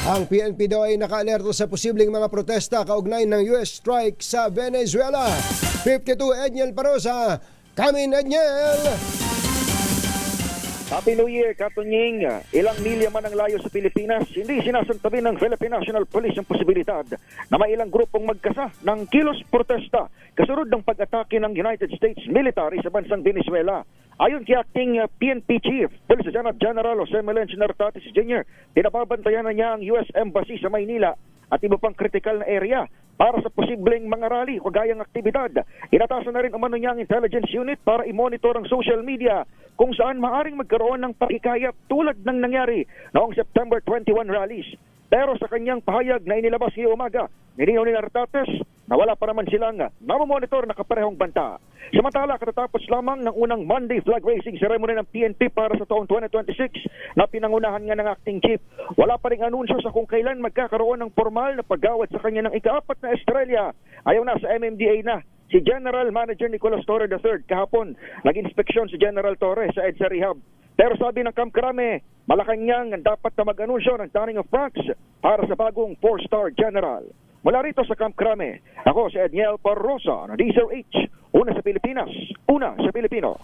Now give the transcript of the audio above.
Ang PNP daw ay naka-alerto sa posibleng mga protesta kaugnay ng US strike sa Venezuela. 52 Edniel Parosa, Kamin Edniel! Happy New Year, Katunying. Ilang milya man ang layo sa Pilipinas, hindi sinasantabi ng Philippine National Police ang posibilidad na may ilang grupong magkasa ng kilos protesta kasunod ng pag-atake ng United States military sa bansang Venezuela. Ayon kay Acting PNP Chief, Police General Jose Melencio Nartatis Jr., pinababantayan na niya ang US Embassy sa Maynila at iba pang critical na area para sa posibleng mga rally o gayang aktibidad. Inatasan na rin umano niya ang intelligence unit para i-monitor ang social media kung saan maaring magkaroon ng pakikayat tulad ng nangyari noong September 21 rallies. Pero sa kanyang pahayag na inilabas ngayong umaga, nilinaw ni Nartates na wala pa naman silang namomonitor na kaparehong banta. Samantala, katatapos lamang ng unang Monday flag raising ceremony ng PNP para sa taong 2026 na pinangunahan nga ng acting chief, wala pa ring anunsyo sa kung kailan magkakaroon ng formal na paggawad sa kanya ng ika-4 na estrelya. Ayaw na sa MMDA na. Si General Manager Nicolas Torre III kahapon nag-inspeksyon si General Torre sa EDSA Rehab. Pero sabi ng Camp Crame, Malacanang ang dapat na mag-anunsyo ng Tanning of Franks para sa bagong 4-star general. Mula rito sa Camp Crame, ako si Edniel Parrosa ng DZRH, una sa Pilipinas, una sa Pilipino.